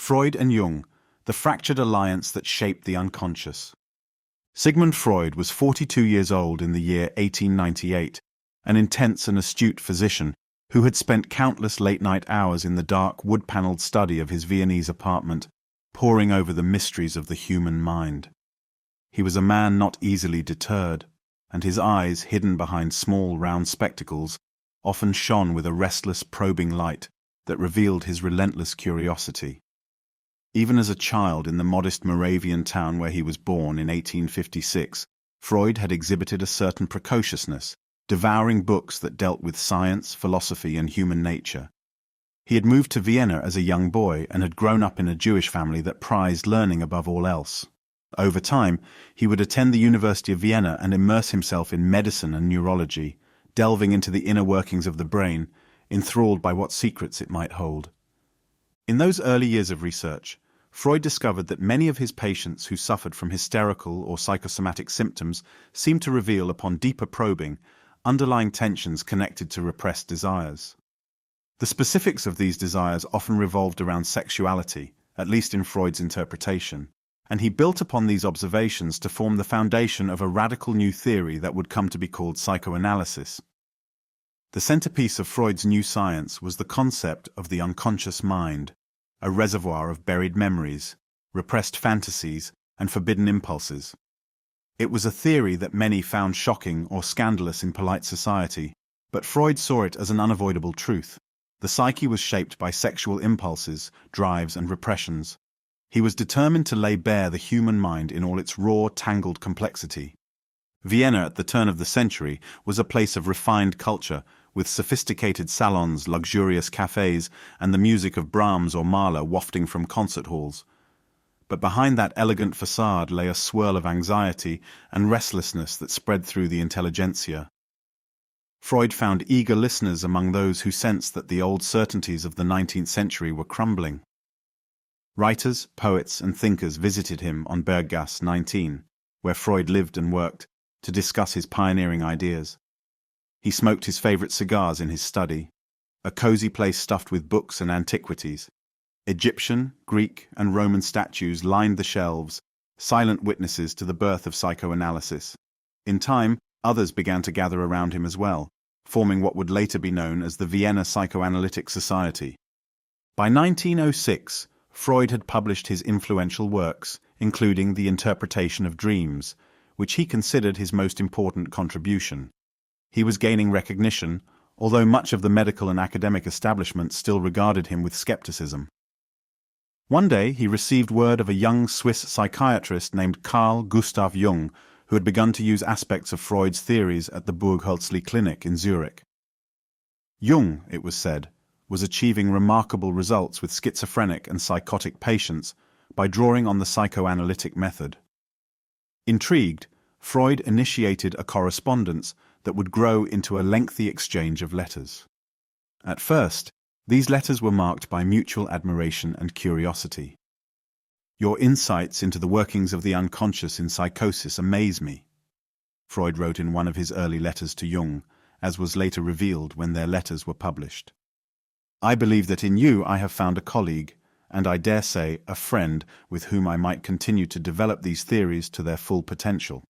Freud and Jung, the fractured alliance that shaped the unconscious. Sigmund Freud was 42 years old in the year 1898, an intense and astute physician who had spent countless late-night hours in the dark, wood-paneled study of his Viennese apartment, poring over the mysteries of the human mind. He was a man not easily deterred, and his eyes, hidden behind small, round spectacles, often shone with a restless, probing light that revealed his relentless curiosity. Even as a child in the modest Moravian town where he was born in 1856, Freud had exhibited a certain precociousness, devouring books that dealt with science, philosophy, and human nature. He had moved to Vienna as a young boy and had grown up in a Jewish family that prized learning above all else. Over time, he would attend the University of Vienna and immerse himself in medicine and neurology, delving into the inner workings of the brain, enthralled by what secrets it might hold. In those early years of research, Freud discovered that many of his patients who suffered from hysterical or psychosomatic symptoms seemed to reveal, upon deeper probing, underlying tensions connected to repressed desires. The specifics of these desires often revolved around sexuality, at least in Freud's interpretation, and he built upon these observations to form the foundation of a radical new theory that would come to be called psychoanalysis. The centerpiece of Freud's new science was the concept of the unconscious mind, a reservoir of buried memories, repressed fantasies, and forbidden impulses. It was a theory that many found shocking or scandalous in polite society, but Freud saw it as an unavoidable truth. The psyche was shaped by sexual impulses, drives, and repressions. He was determined to lay bare the human mind in all its raw, tangled complexity. Vienna at the turn of the century was a place of refined culture, with sophisticated salons, luxurious cafes, and the music of Brahms or Mahler wafting from concert halls. But behind that elegant facade lay a swirl of anxiety and restlessness that spread through the intelligentsia. Freud found eager listeners among those who sensed that the old certainties of the 19th century were crumbling. Writers, poets, and thinkers visited him on Berggasse 19, where Freud lived and worked, to discuss his pioneering ideas. He smoked his favorite cigars in his study, a cozy place stuffed with books and antiquities. Egyptian, Greek, and Roman statues lined the shelves, silent witnesses to the birth of psychoanalysis. In time, others began to gather around him as well, forming what would later be known as the Vienna Psychoanalytic Society. By 1906, Freud had published his influential works, including The Interpretation of Dreams, which he considered his most important contribution. He was gaining recognition, although much of the medical and academic establishment still regarded him with skepticism. One day he received word of a young Swiss psychiatrist named Carl Gustav Jung, who had begun to use aspects of Freud's theories at the Burghölzli Clinic in Zurich. Jung, it was said, was achieving remarkable results with schizophrenic and psychotic patients by drawing on the psychoanalytic method. Intrigued, Freud initiated a correspondence that would grow into a lengthy exchange of letters. At first, these letters were marked by mutual admiration and curiosity. "Your insights into the workings of the unconscious in psychosis amaze me," Freud wrote in one of his early letters to Jung, as was later revealed when their letters were published. "I believe that in you I have found a colleague, and I dare say a friend with whom I might continue to develop these theories to their full potential."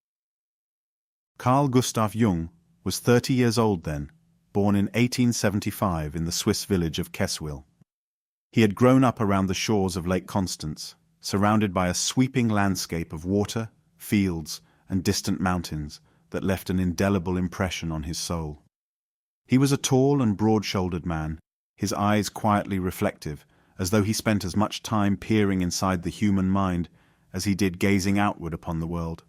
Carl Gustav Jung was 30 years old then, born in 1875 in the Swiss village of Keswil. He had grown up around the shores of Lake Constance, surrounded by a sweeping landscape of water, fields, and distant mountains that left an indelible impression on his soul. He was a tall and broad-shouldered man, his eyes quietly reflective, as though he spent as much time peering inside the human mind as he did gazing outward upon the world.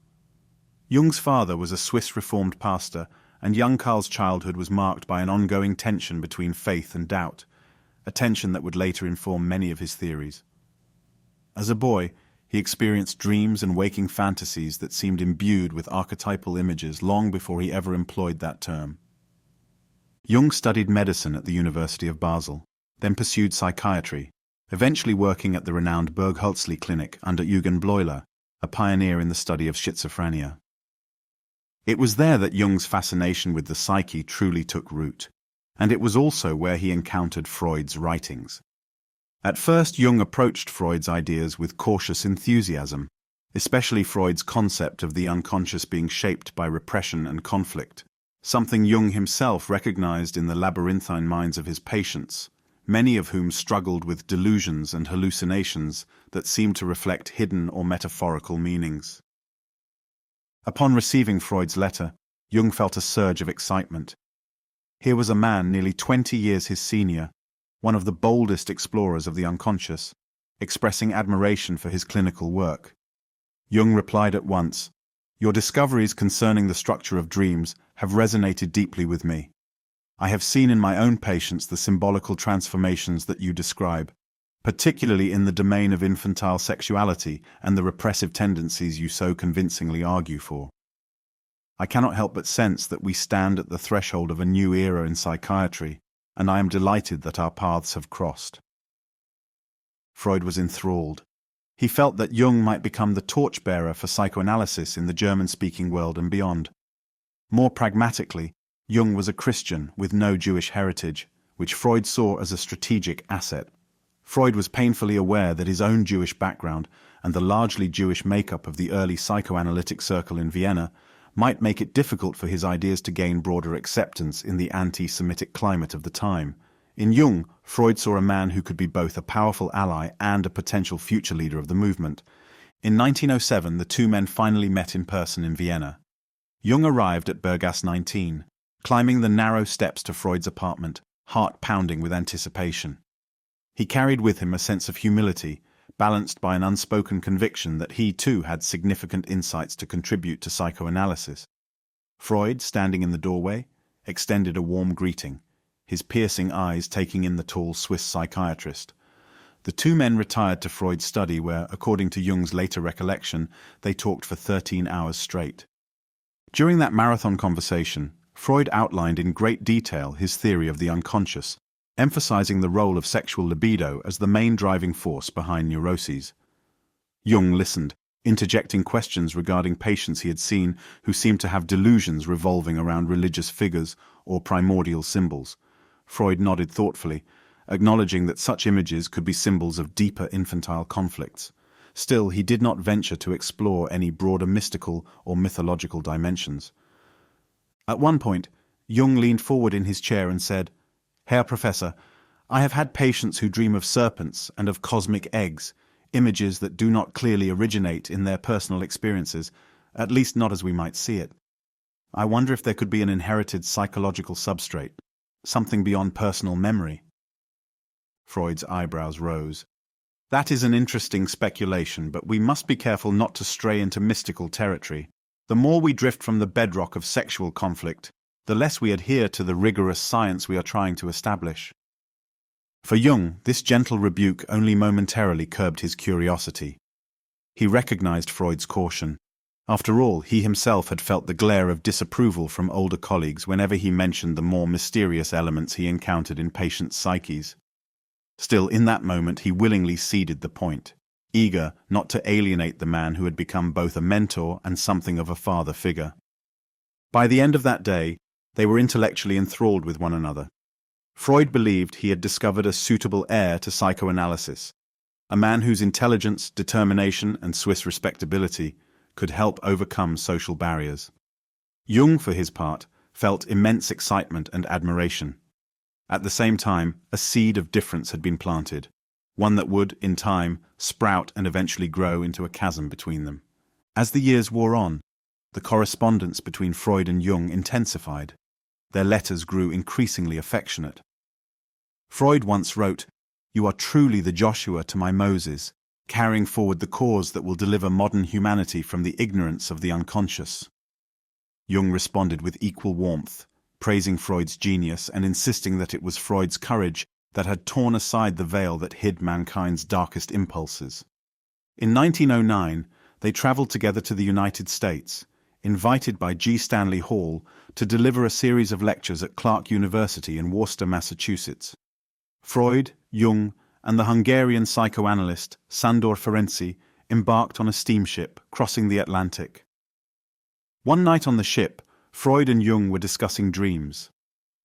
Jung's father was a Swiss Reformed pastor, and young Carl's childhood was marked by an ongoing tension between faith and doubt, a tension that would later inform many of his theories. As a boy, he experienced dreams and waking fantasies that seemed imbued with archetypal images long before he ever employed that term. Jung studied medicine at the University of Basel, then pursued psychiatry, eventually working at the renowned Burghölzli Clinic under Eugen Bleuler, a pioneer in the study of schizophrenia. It was there that Jung's fascination with the psyche truly took root, and it was also where he encountered Freud's writings. At first, Jung approached Freud's ideas with cautious enthusiasm, especially Freud's concept of the unconscious being shaped by repression and conflict, something Jung himself recognized in the labyrinthine minds of his patients, many of whom struggled with delusions and hallucinations that seemed to reflect hidden or metaphorical meanings. Upon receiving Freud's letter, Jung felt a surge of excitement. Here was a man nearly 20 years his senior, one of the boldest explorers of the unconscious, expressing admiration for his clinical work. Jung replied at once, "Your discoveries concerning the structure of dreams have resonated deeply with me. I have seen in my own patients the symbolical transformations that you describe, particularly in the domain of infantile sexuality and the repressive tendencies you so convincingly argue for. I cannot help but sense that we stand at the threshold of a new era in psychiatry, and I am delighted that our paths have crossed." Freud was enthralled. He felt that Jung might become the torchbearer for psychoanalysis in the German-speaking world and beyond. More pragmatically, Jung was a Christian with no Jewish heritage, which Freud saw as a strategic asset. Freud was painfully aware that his own Jewish background and the largely Jewish makeup of the early psychoanalytic circle in Vienna might make it difficult for his ideas to gain broader acceptance in the anti-Semitic climate of the time. In Jung, Freud saw a man who could be both a powerful ally and a potential future leader of the movement. In 1907, the two men finally met in person in Vienna. Jung arrived at Berggasse 19, climbing the narrow steps to Freud's apartment, heart pounding with anticipation. He carried with him a sense of humility, balanced by an unspoken conviction that he too had significant insights to contribute to psychoanalysis. Freud, standing in the doorway, extended a warm greeting, his piercing eyes taking in the tall Swiss psychiatrist. The two men retired to Freud's study where, according to Jung's later recollection, they talked for 13 hours straight. During that marathon conversation, Freud outlined in great detail his theory of the unconscious, emphasizing the role of sexual libido as the main driving force behind neuroses. Jung listened, interjecting questions regarding patients he had seen who seemed to have delusions revolving around religious figures or primordial symbols. Freud nodded thoughtfully, acknowledging that such images could be symbols of deeper infantile conflicts. Still, he did not venture to explore any broader mystical or mythological dimensions. At one point, Jung leaned forward in his chair and said, "Herr Professor, I have had patients who dream of serpents and of cosmic eggs, images that do not clearly originate in their personal experiences, at least not as we might see it. I wonder if there could be an inherited psychological substrate, something beyond personal memory." Freud's eyebrows rose. "That is an interesting speculation, but we must be careful not to stray into mystical territory. The more we drift from the bedrock of sexual conflict, the less we adhere to the rigorous science we are trying to establish." For Jung, this gentle rebuke only momentarily curbed his curiosity. He recognized Freud's caution. After all, he himself had felt the glare of disapproval from older colleagues whenever he mentioned the more mysterious elements he encountered in patients' psyches. Still, in that moment, he willingly ceded the point, eager not to alienate the man who had become both a mentor and something of a father figure. By the end of that day, they were intellectually enthralled with one another. Freud believed he had discovered a suitable heir to psychoanalysis, a man whose intelligence, determination, and Swiss respectability could help overcome social barriers. Jung, for his part, felt immense excitement and admiration. At the same time, a seed of difference had been planted, one that would, in time, sprout and eventually grow into a chasm between them. As the years wore on, the correspondence between Freud and Jung intensified. Their letters grew increasingly affectionate. Freud once wrote, "You are truly the Joshua to my Moses, carrying forward the cause that will deliver modern humanity from the ignorance of the unconscious." Jung responded with equal warmth, praising Freud's genius and insisting that it was Freud's courage that had torn aside the veil that hid mankind's darkest impulses. In 1909, they traveled together to the United States, invited by G. Stanley Hall to deliver a series of lectures at Clark University in Worcester, Massachusetts. Freud, Jung, and the Hungarian psychoanalyst Sándor Ferenczi embarked on a steamship crossing the Atlantic. One night on the ship, Freud and Jung were discussing dreams.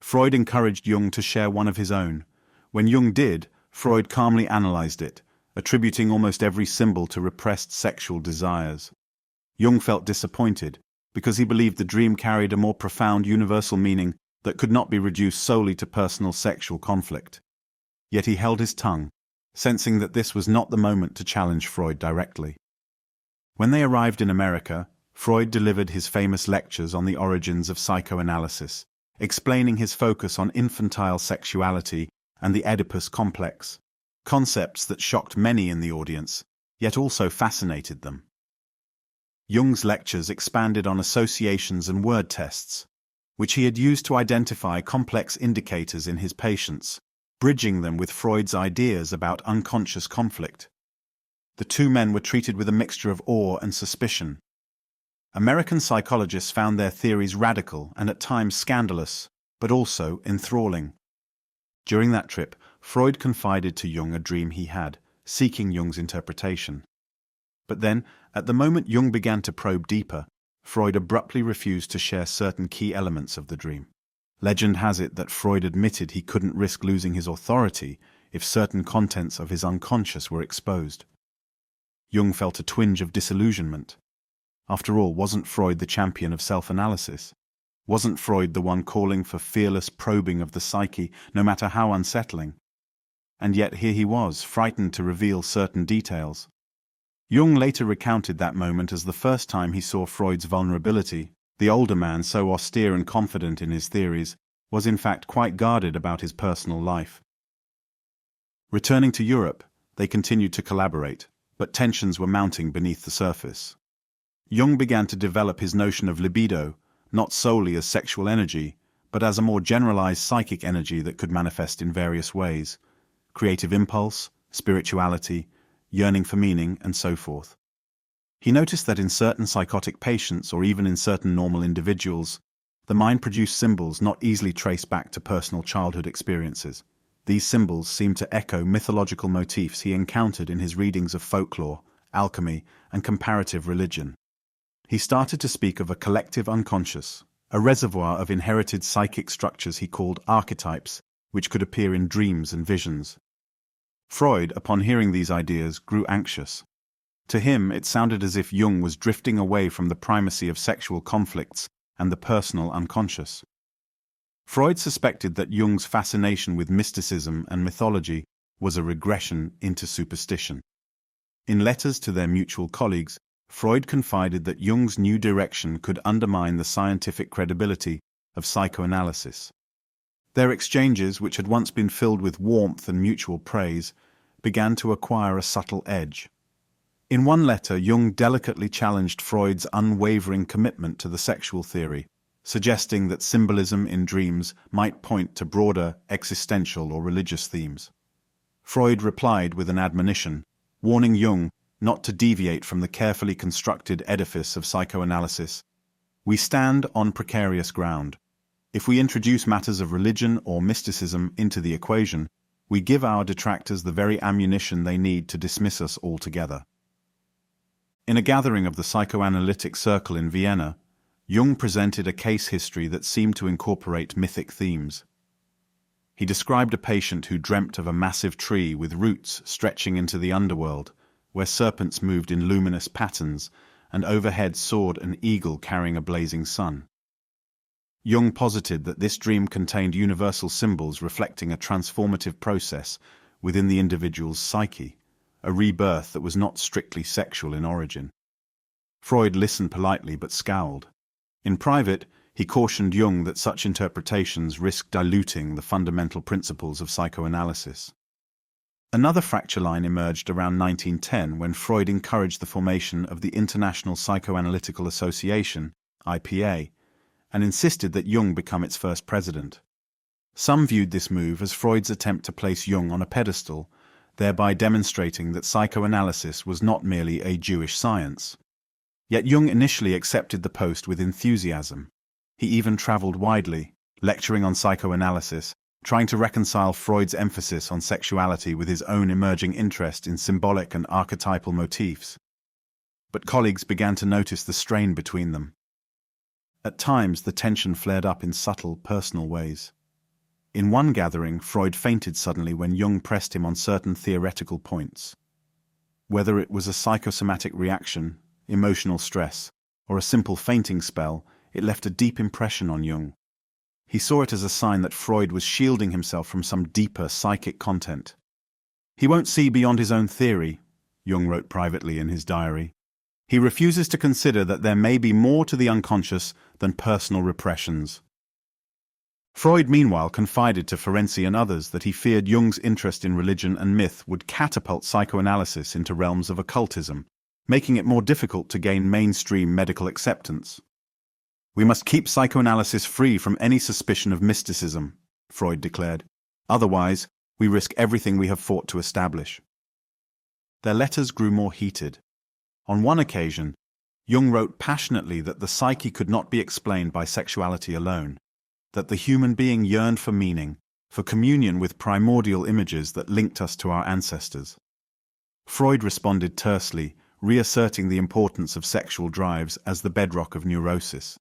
Freud encouraged Jung to share one of his own. When Jung did, Freud calmly analyzed it, attributing almost every symbol to repressed sexual desires. Jung felt disappointed, because he believed the dream carried a more profound universal meaning that could not be reduced solely to personal sexual conflict. Yet he held his tongue, sensing that this was not the moment to challenge Freud directly. When they arrived in America, Freud delivered his famous lectures on the origins of psychoanalysis, explaining his focus on infantile sexuality and the Oedipus complex, concepts that shocked many in the audience, yet also fascinated them. Jung's lectures expanded on associations and word tests, which he had used to identify complex indicators in his patients, bridging them with Freud's ideas about unconscious conflict. The two men were treated with a mixture of awe and suspicion. American psychologists found their theories radical and at times scandalous, but also enthralling. During that trip, Freud confided to Jung a dream he had, seeking Jung's interpretation. But then, at the moment Jung began to probe deeper, Freud abruptly refused to share certain key elements of the dream. Legend has it that Freud admitted he couldn't risk losing his authority if certain contents of his unconscious were exposed. Jung felt a twinge of disillusionment. After all, wasn't Freud the champion of self-analysis? Wasn't Freud the one calling for fearless probing of the psyche, no matter how unsettling? And yet here he was, frightened to reveal certain details. Jung later recounted that moment as the first time he saw Freud's vulnerability. The older man, so austere and confident in his theories, was in fact quite guarded about his personal life. Returning to Europe, they continued to collaborate, but tensions were mounting beneath the surface. Jung began to develop his notion of libido, not solely as sexual energy, but as a more generalized psychic energy that could manifest in various ways: creative impulse, spirituality, yearning for meaning, and so forth. He noticed that in certain psychotic patients, or even in certain normal individuals, the mind produced symbols not easily traced back to personal childhood experiences. These symbols seemed to echo mythological motifs he encountered in his readings of folklore, alchemy, and comparative religion. He started to speak of a collective unconscious, a reservoir of inherited psychic structures he called archetypes, which could appear in dreams and visions. Freud, upon hearing these ideas, grew anxious. To him, it sounded as if Jung was drifting away from the primacy of sexual conflicts and the personal unconscious. Freud suspected that Jung's fascination with mysticism and mythology was a regression into superstition. In letters to their mutual colleagues, Freud confided that Jung's new direction could undermine the scientific credibility of psychoanalysis. Their exchanges, which had once been filled with warmth and mutual praise, began to acquire a subtle edge. In one letter, Jung delicately challenged Freud's unwavering commitment to the sexual theory, suggesting that symbolism in dreams might point to broader existential or religious themes. Freud replied with an admonition, warning Jung not to deviate from the carefully constructed edifice of psychoanalysis. "We stand on precarious ground. If we introduce matters of religion or mysticism into the equation, we give our detractors the very ammunition they need to dismiss us altogether." In a gathering of the psychoanalytic circle in Vienna, Jung presented a case history that seemed to incorporate mythic themes. He described a patient who dreamt of a massive tree with roots stretching into the underworld, where serpents moved in luminous patterns, and overhead soared an eagle carrying a blazing sun. Jung posited that this dream contained universal symbols reflecting a transformative process within the individual's psyche, a rebirth that was not strictly sexual in origin. Freud listened politely but scowled. In private, he cautioned Jung that such interpretations risked diluting the fundamental principles of psychoanalysis. Another fracture line emerged around 1910 when Freud encouraged the formation of the International Psychoanalytical Association, IPA, and insisted that Jung become its first president. Some viewed this move as Freud's attempt to place Jung on a pedestal, thereby demonstrating that psychoanalysis was not merely a Jewish science. Yet Jung initially accepted the post with enthusiasm. He even traveled widely, lecturing on psychoanalysis, trying to reconcile Freud's emphasis on sexuality with his own emerging interest in symbolic and archetypal motifs. But colleagues began to notice the strain between them. At times, the tension flared up in subtle, personal ways. In one gathering, Freud fainted suddenly when Jung pressed him on certain theoretical points. Whether it was a psychosomatic reaction, emotional stress, or a simple fainting spell, it left a deep impression on Jung. He saw it as a sign that Freud was shielding himself from some deeper psychic content. He won't see beyond his own theory, Jung wrote privately in his diary. He refuses to consider that there may be more to the unconscious than personal repressions. Freud, meanwhile, confided to Ferenczi and others that he feared Jung's interest in religion and myth would catapult psychoanalysis into realms of occultism, making it more difficult to gain mainstream medical acceptance. "We must keep psychoanalysis free from any suspicion of mysticism," Freud declared. "Otherwise, we risk everything we have fought to establish." Their letters grew more heated. On one occasion, Jung wrote passionately that the psyche could not be explained by sexuality alone, that the human being yearned for meaning, for communion with primordial images that linked us to our ancestors. Freud responded tersely, reasserting the importance of sexual drives as the bedrock of neurosis.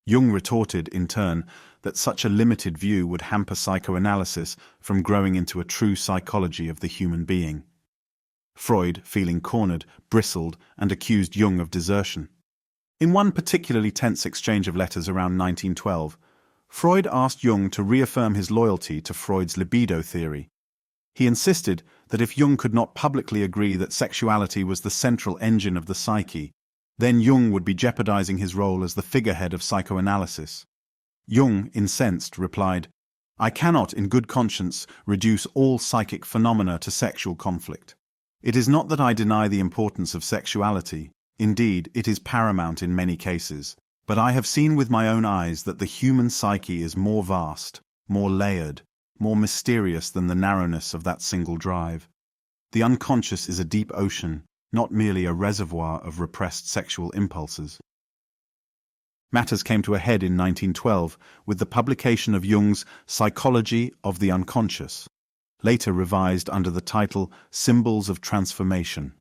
Jung retorted, in turn, that such a limited view would hamper psychoanalysis from growing into a true psychology of the human being. Freud, feeling cornered, bristled and accused Jung of desertion. In one particularly tense exchange of letters around 1912, Freud asked Jung to reaffirm his loyalty to Freud's libido theory. He insisted that if Jung could not publicly agree that sexuality was the central engine of the psyche, then Jung would be jeopardizing his role as the figurehead of psychoanalysis. Jung, incensed, replied, "I cannot, in good conscience, reduce all psychic phenomena to sexual conflict. It is not that I deny the importance of sexuality. Indeed, it is paramount in many cases. But I have seen with my own eyes that the human psyche is more vast, more layered, more mysterious than the narrowness of that single drive. The unconscious is a deep ocean, not merely a reservoir of repressed sexual impulses." Matters came to a head in 1912 with the publication of Jung's Psychology of the Unconscious, later revised under the title Symbols of Transformation.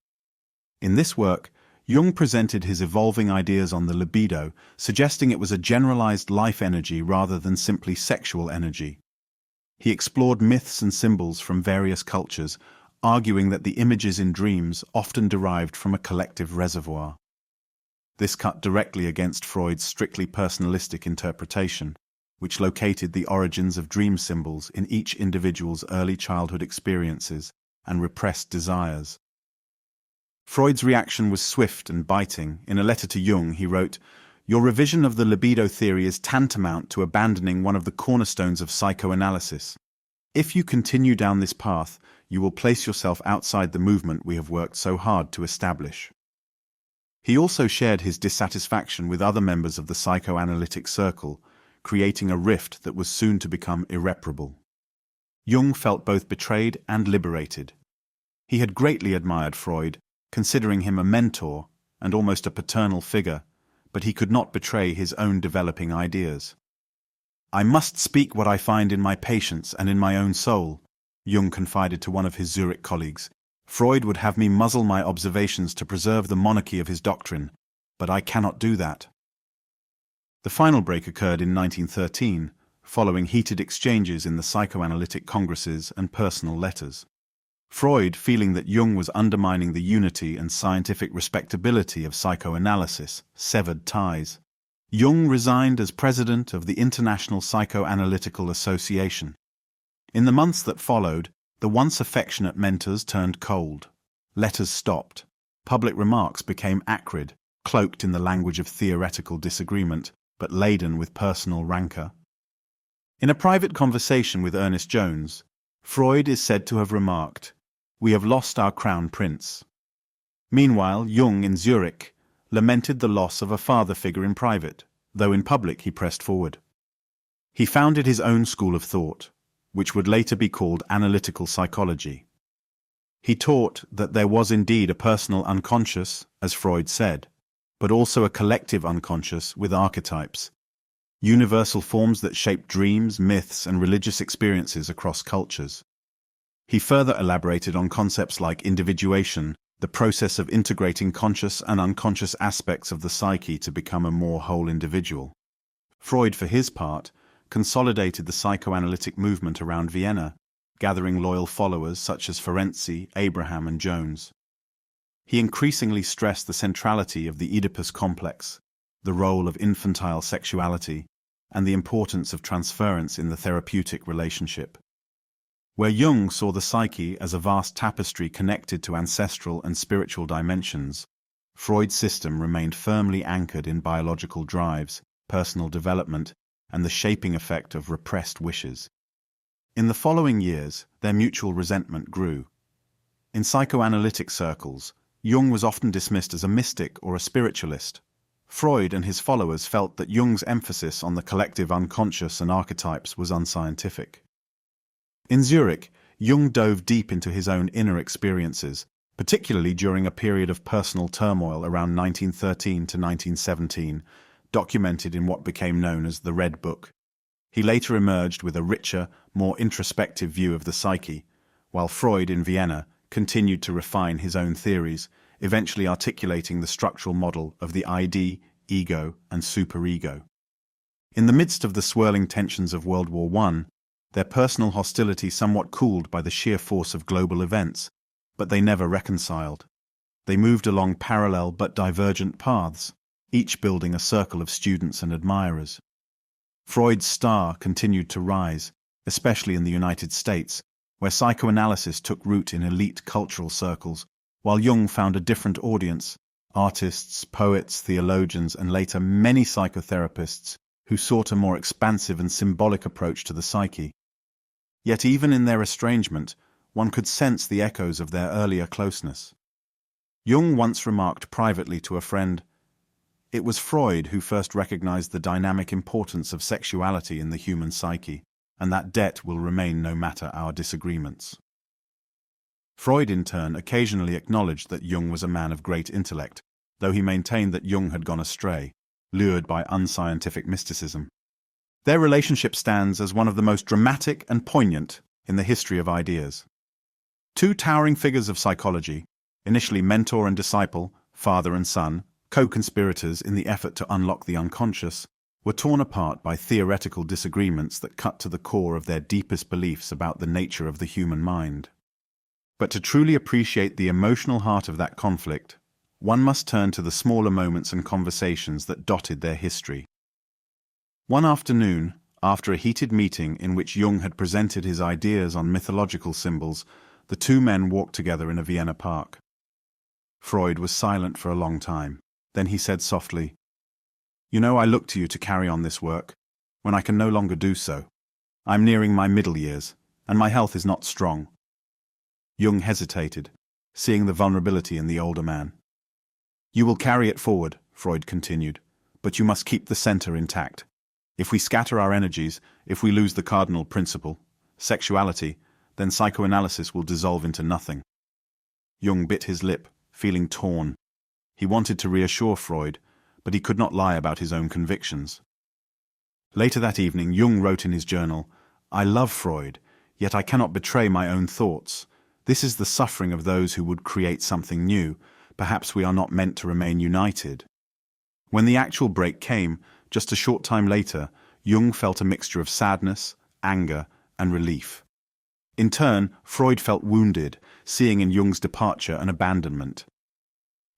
In this work, Jung presented his evolving ideas on the libido, suggesting it was a generalized life energy rather than simply sexual energy. He explored myths and symbols from various cultures, arguing that the images in dreams often derived from a collective reservoir. This cut directly against Freud's strictly personalistic interpretation, which located the origins of dream symbols in each individual's early childhood experiences and repressed desires. Freud's reaction was swift and biting. In a letter to Jung, he wrote, "Your revision of the libido theory is tantamount to abandoning one of the cornerstones of psychoanalysis. If you continue down this path, you will place yourself outside the movement we have worked so hard to establish." He also shared his dissatisfaction with other members of the psychoanalytic circle, creating a rift that was soon to become irreparable. Jung felt both betrayed and liberated. He had greatly admired Freud, considering him a mentor and almost a paternal figure, but he could not betray his own developing ideas. "I must speak what I find in my patients and in my own soul," Jung confided to one of his Zurich colleagues. "Freud would have me muzzle my observations to preserve the monarchy of his doctrine, but I cannot do that." The final break occurred in 1913, following heated exchanges in the psychoanalytic congresses and personal letters. Freud, feeling that Jung was undermining the unity and scientific respectability of psychoanalysis, severed ties. Jung resigned as president of the International Psychoanalytical Association. In the months that followed, the once affectionate mentors turned cold. Letters stopped. Public remarks became acrid, cloaked in the language of theoretical disagreement, but laden with personal rancor. In a private conversation with Ernest Jones, Freud is said to have remarked, "We have lost our crown prince." Meanwhile, Jung in Zurich lamented the loss of a father figure in private, though in public he pressed forward. He founded his own school of thought, which would later be called analytical psychology. He taught that there was indeed a personal unconscious, as Freud said, but also a collective unconscious with archetypes, universal forms that shape dreams, myths, and religious experiences across cultures. He further elaborated on concepts like individuation, the process of integrating conscious and unconscious aspects of the psyche to become a more whole individual. Freud, for his part, consolidated the psychoanalytic movement around Vienna, gathering loyal followers such as Ferenczi, Abraham, and Jones. He increasingly stressed the centrality of the Oedipus complex, the role of infantile sexuality, and the importance of transference in the therapeutic relationship. Where Jung saw the psyche as a vast tapestry connected to ancestral and spiritual dimensions, Freud's system remained firmly anchored in biological drives, personal development, and the shaping effect of repressed wishes. In the following years, their mutual resentment grew. In psychoanalytic circles, Jung was often dismissed as a mystic or a spiritualist. Freud and his followers felt that Jung's emphasis on the collective unconscious and archetypes was unscientific. In Zurich, Jung dove deep into his own inner experiences, particularly during a period of personal turmoil around 1913 to 1917, documented in what became known as the Red Book. He later emerged with a richer, more introspective view of the psyche, while Freud in Vienna continued to refine his own theories, eventually articulating the structural model of the ID, ego, and superego. In the midst of the swirling tensions of World War I, their personal hostility somewhat cooled by the sheer force of global events, but they never reconciled. They moved along parallel but divergent paths, each building a circle of students and admirers. Freud's star continued to rise, especially in the United States, where psychoanalysis took root in elite cultural circles, while Jung found a different audience: artists, poets, theologians, and later many psychotherapists who sought a more expansive and symbolic approach to the psyche. Yet even in their estrangement, one could sense the echoes of their earlier closeness. Jung once remarked privately to a friend, "It was Freud who first recognized the dynamic importance of sexuality in the human psyche, and that debt will remain no matter our disagreements." Freud, in turn, occasionally acknowledged that Jung was a man of great intellect, though he maintained that Jung had gone astray, lured by unscientific mysticism. Their relationship stands as one of the most dramatic and poignant in the history of ideas. Two towering figures of psychology, initially mentor and disciple, father and son, co-conspirators in the effort to unlock the unconscious, were torn apart by theoretical disagreements that cut to the core of their deepest beliefs about the nature of the human mind. But to truly appreciate the emotional heart of that conflict, one must turn to the smaller moments and conversations that dotted their history. One afternoon, after a heated meeting in which Jung had presented his ideas on mythological symbols, the two men walked together in a Vienna park. Freud was silent for a long time. Then he said softly, "You know, I look to you to carry on this work, when I can no longer do so. I'm nearing my middle years, and my health is not strong." Jung hesitated, seeing the vulnerability in the older man. "You will carry it forward," Freud continued, "but you must keep the center intact. If we scatter our energies, if we lose the cardinal principle, sexuality, then psychoanalysis will dissolve into nothing." Jung bit his lip, feeling torn. He wanted to reassure Freud, but he could not lie about his own convictions. Later that evening, Jung wrote in his journal, "I love Freud, yet I cannot betray my own thoughts. This is the suffering of those who would create something new. Perhaps we are not meant to remain united." When the actual break came, just a short time later, Jung felt a mixture of sadness, anger, and relief. In turn, Freud felt wounded, seeing in Jung's departure an abandonment.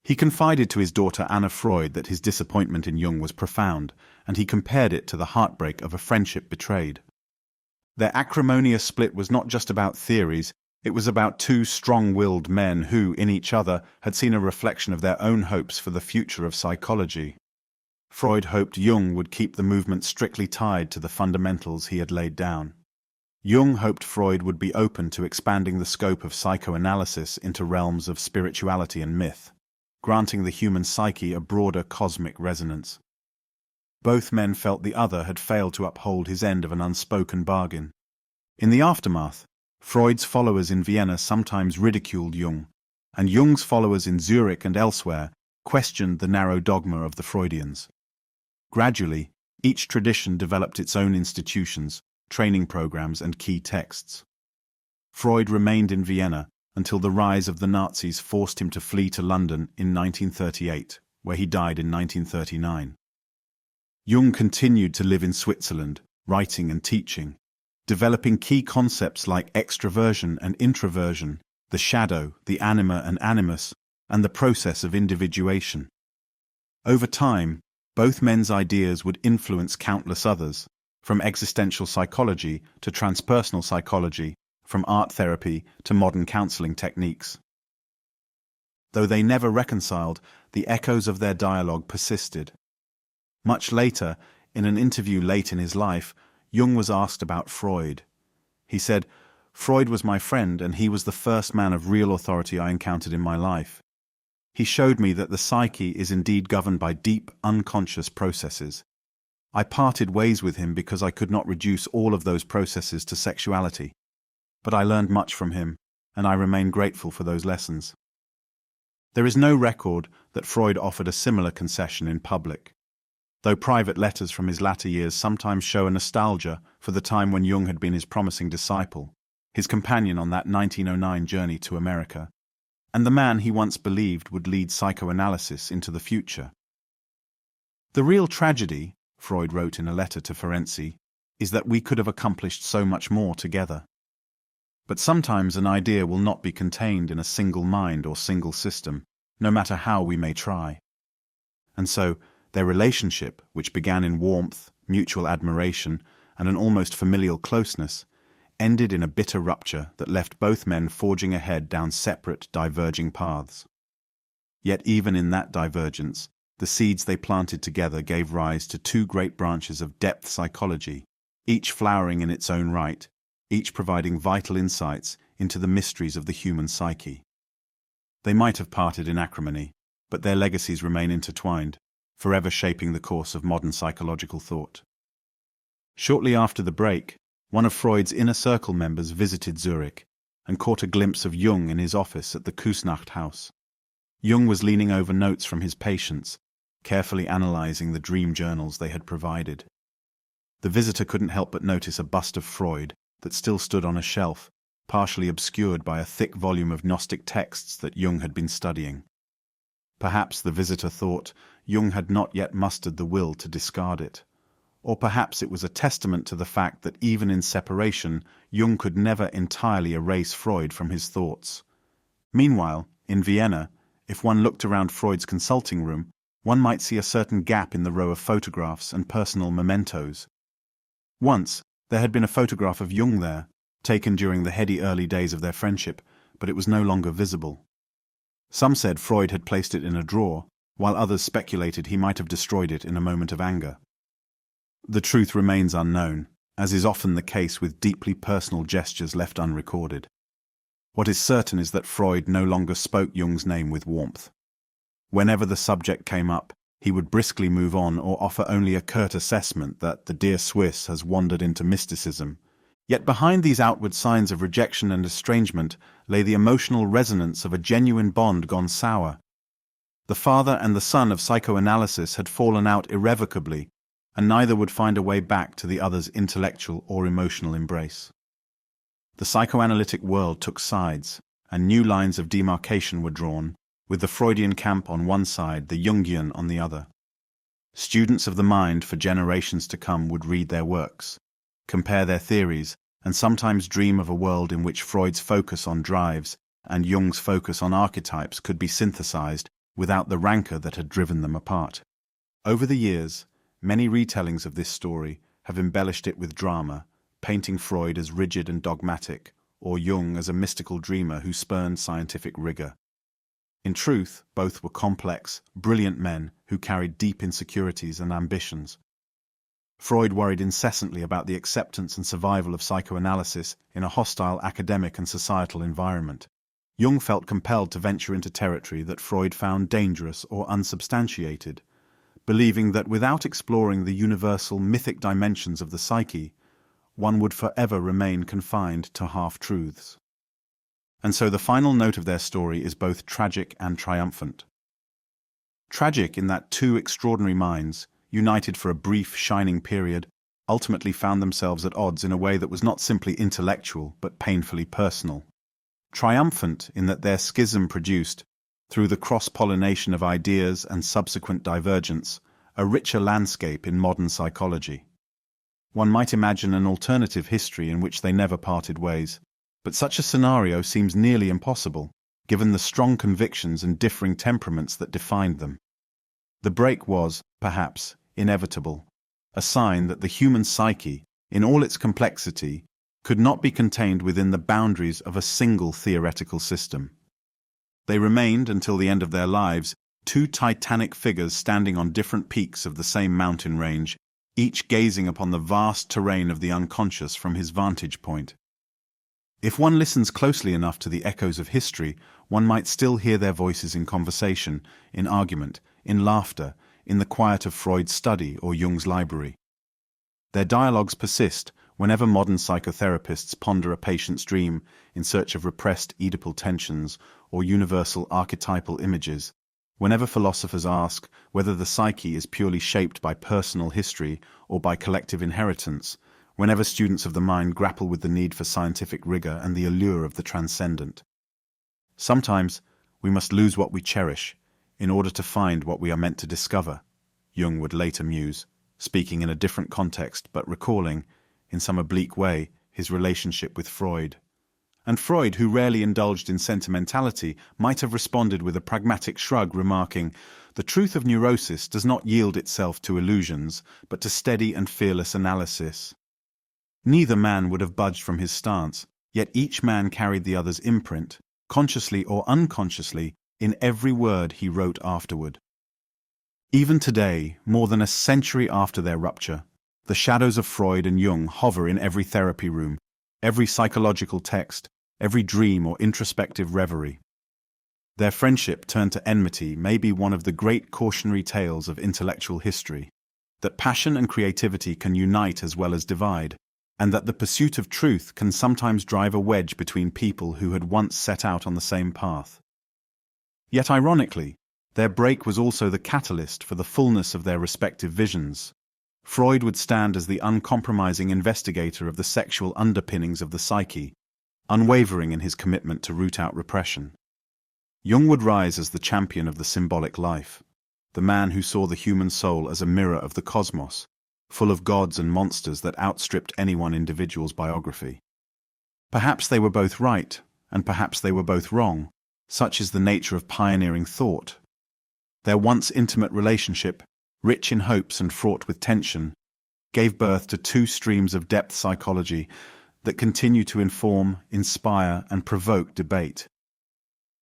He confided to his daughter Anna Freud that his disappointment in Jung was profound, and he compared it to the heartbreak of a friendship betrayed. Their acrimonious split was not just about theories, it was about two strong-willed men who, in each other, had seen a reflection of their own hopes for the future of psychology. Freud hoped Jung would keep the movement strictly tied to the fundamentals he had laid down. Jung hoped Freud would be open to expanding the scope of psychoanalysis into realms of spirituality and myth, granting the human psyche a broader cosmic resonance. Both men felt the other had failed to uphold his end of an unspoken bargain. In the aftermath, Freud's followers in Vienna sometimes ridiculed Jung, and Jung's followers in Zurich and elsewhere questioned the narrow dogma of the Freudians. Gradually, each tradition developed its own institutions, training programs, and key texts. Freud remained in Vienna until the rise of the Nazis forced him to flee to London in 1938, where he died in 1939. Jung continued to live in Switzerland, writing and teaching, developing key concepts like extraversion and introversion, the shadow, the anima and animus, and the process of individuation. Over time, both men's ideas would influence countless others, from existential psychology to transpersonal psychology, from art therapy to modern counseling techniques. Though they never reconciled, the echoes of their dialogue persisted. Much later, in an interview late in his life, Jung was asked about Freud. He said, "Freud was my friend, and he was the first man of real authority I encountered in my life. He showed me that the psyche is indeed governed by deep, unconscious processes. I parted ways with him because I could not reduce all of those processes to sexuality. But I learned much from him, and I remain grateful for those lessons." There is no record that Freud offered a similar concession in public, though private letters from his latter years sometimes show a nostalgia for the time when Jung had been his promising disciple, his companion on that 1909 journey to America, and the man he once believed would lead psychoanalysis into the future. "The real tragedy," Freud wrote in a letter to Ferenczi, "is that we could have accomplished so much more together. But sometimes an idea will not be contained in a single mind or single system, no matter how we may try." And so, their relationship, which began in warmth, mutual admiration, and an almost familial closeness, ended in a bitter rupture that left both men forging ahead down separate, diverging paths. Yet even in that divergence, the seeds they planted together gave rise to two great branches of depth psychology, each flowering in its own right, each providing vital insights into the mysteries of the human psyche. They might have parted in acrimony, but their legacies remain intertwined, forever shaping the course of modern psychological thought. Shortly after the break, one of Freud's inner circle members visited Zurich and caught a glimpse of Jung in his office at the Kusnacht house. Jung was leaning over notes from his patients, carefully analyzing the dream journals they had provided. The visitor couldn't help but notice a bust of Freud that still stood on a shelf, partially obscured by a thick volume of Gnostic texts that Jung had been studying. Perhaps, the visitor thought, Jung had not yet mustered the will to discard it. Or perhaps it was a testament to the fact that even in separation, Jung could never entirely erase Freud from his thoughts. Meanwhile, in Vienna, if one looked around Freud's consulting room, one might see a certain gap in the row of photographs and personal mementos. Once, there had been a photograph of Jung there, taken during the heady early days of their friendship, but it was no longer visible. Some said Freud had placed it in a drawer, while others speculated he might have destroyed it in a moment of anger. The truth remains unknown, as is often the case with deeply personal gestures left unrecorded. What is certain is that Freud no longer spoke Jung's name with warmth. Whenever the subject came up, he would briskly move on or offer only a curt assessment that the dear Swiss has wandered into mysticism. Yet behind these outward signs of rejection and estrangement lay the emotional resonance of a genuine bond gone sour. The father and the son of psychoanalysis had fallen out irrevocably, and neither would find a way back to the other's intellectual or emotional embrace. The psychoanalytic world took sides, and new lines of demarcation were drawn, with the Freudian camp on one side, the Jungian on the other. Students of the mind for generations to come would read their works, compare their theories, and sometimes dream of a world in which Freud's focus on drives and Jung's focus on archetypes could be synthesized without the rancor that had driven them apart. Over the years, many retellings of this story have embellished it with drama, painting Freud as rigid and dogmatic, or Jung as a mystical dreamer who spurned scientific rigor. In truth, both were complex, brilliant men who carried deep insecurities and ambitions. Freud worried incessantly about the acceptance and survival of psychoanalysis in a hostile academic and societal environment. Jung felt compelled to venture into territory that Freud found dangerous or unsubstantiated, believing that without exploring the universal mythic dimensions of the psyche, one would forever remain confined to half-truths. And so the final note of their story is both tragic and triumphant. Tragic in that two extraordinary minds, united for a brief, shining period, ultimately found themselves at odds in a way that was not simply intellectual but painfully personal. Triumphant in that their schism produced, through the cross-pollination of ideas and subsequent divergence, a richer landscape in modern psychology. One might imagine an alternative history in which they never parted ways, but such a scenario seems nearly impossible, given the strong convictions and differing temperaments that defined them. The break was, perhaps, inevitable, a sign that the human psyche, in all its complexity, could not be contained within the boundaries of a single theoretical system. They remained, until the end of their lives, two titanic figures standing on different peaks of the same mountain range, each gazing upon the vast terrain of the unconscious from his vantage point. If one listens closely enough to the echoes of history, one might still hear their voices in conversation, in argument, in laughter, in the quiet of Freud's study or Jung's library. Their dialogues persist whenever modern psychotherapists ponder a patient's dream in search of repressed Oedipal tensions or universal archetypal images, whenever philosophers ask whether the psyche is purely shaped by personal history or by collective inheritance, whenever students of the mind grapple with the need for scientific rigor and the allure of the transcendent. Sometimes we must lose what we cherish in order to find what we are meant to discover, Jung would later muse, speaking in a different context but recalling, in some oblique way, his relationship with Freud. And Freud, who rarely indulged in sentimentality, might have responded with a pragmatic shrug, remarking, "The truth of neurosis does not yield itself to illusions, but to steady and fearless analysis." Neither man would have budged from his stance, yet each man carried the other's imprint, consciously or unconsciously, in every word he wrote afterward. Even today, more than a century after their rupture, the shadows of Freud and Jung hover in every therapy room, every psychological text, every dream or introspective reverie. Their friendship turned to enmity may be one of the great cautionary tales of intellectual history, that passion and creativity can unite as well as divide, and that the pursuit of truth can sometimes drive a wedge between people who had once set out on the same path. Yet ironically, their break was also the catalyst for the fullness of their respective visions. Freud would stand as the uncompromising investigator of the sexual underpinnings of the psyche, unwavering in his commitment to root out repression. Jung would rise as the champion of the symbolic life, the man who saw the human soul as a mirror of the cosmos, full of gods and monsters that outstripped any one individual's biography. Perhaps they were both right, and perhaps they were both wrong. Such is the nature of pioneering thought. Their once intimate relationship, rich in hopes and fraught with tension, gave birth to two streams of depth psychology that continue to inform, inspire, and provoke debate.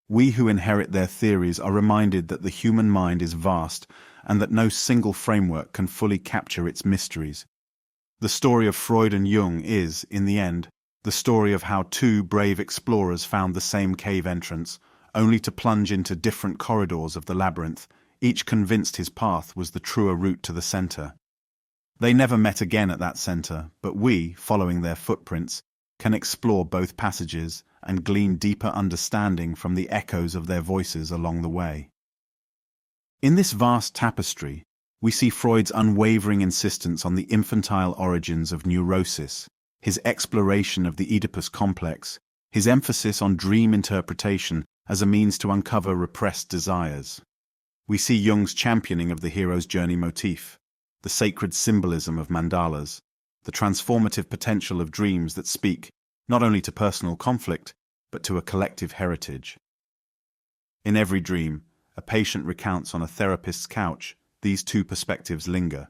We who inherit their theories are reminded that the human mind is vast and that no single framework can fully capture its mysteries. The story of Freud and Jung is, in the end, the story of how two brave explorers found the same cave entrance, only to plunge into different corridors of the labyrinth, each convinced his path was the truer route to the center. They never met again at that center, but we, following their footprints, can explore both passages and glean deeper understanding from the echoes of their voices along the way. In this vast tapestry, we see Freud's unwavering insistence on the infantile origins of neurosis, his exploration of the Oedipus complex, his emphasis on dream interpretation as a means to uncover repressed desires. We see Jung's championing of the hero's journey motif, the sacred symbolism of mandalas, the transformative potential of dreams that speak not only to personal conflict, but to a collective heritage. In every dream, a patient recounts on a therapist's couch, these two perspectives linger.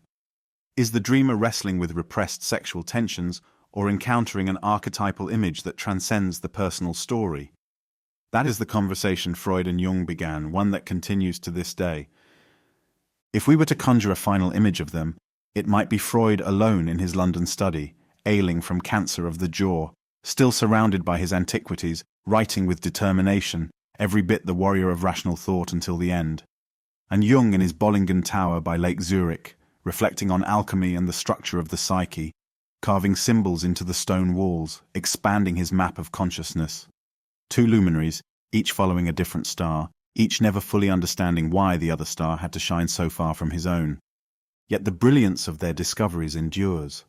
Is the dreamer wrestling with repressed sexual tensions or encountering an archetypal image that transcends the personal story? That is the conversation Freud and Jung began, one that continues to this day. If we were to conjure a final image of them, it might be Freud alone in his London study, ailing from cancer of the jaw, still surrounded by his antiquities, writing with determination, every bit the warrior of rational thought until the end. And Jung in his Bollingen Tower by Lake Zurich, reflecting on alchemy and the structure of the psyche, carving symbols into the stone walls, expanding his map of consciousness. Two luminaries, each following a different star, each never fully understanding why the other star had to shine so far from his own. Yet the brilliance of their discoveries endures.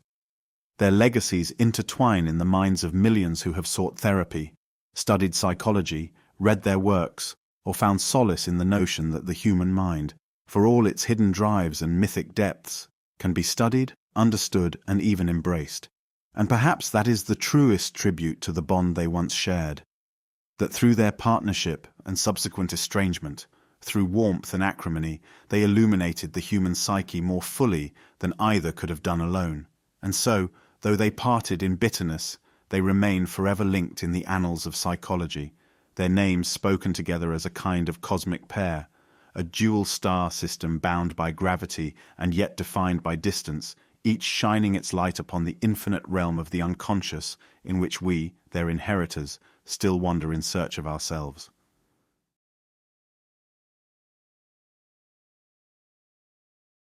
Their legacies intertwine in the minds of millions who have sought therapy, studied psychology, read their works, or found solace in the notion that the human mind, for all its hidden drives and mythic depths, can be studied understood, and even embraced. And perhaps that is the truest tribute to the bond they once shared. That through their partnership and subsequent estrangement, through warmth and acrimony, they illuminated the human psyche more fully than either could have done alone. And so, though they parted in bitterness, they remain forever linked in the annals of psychology, their names spoken together as a kind of cosmic pair, a dual star system bound by gravity and yet defined by distance, each shining its light upon the infinite realm of the unconscious in which we, their inheritors, still wander in search of ourselves.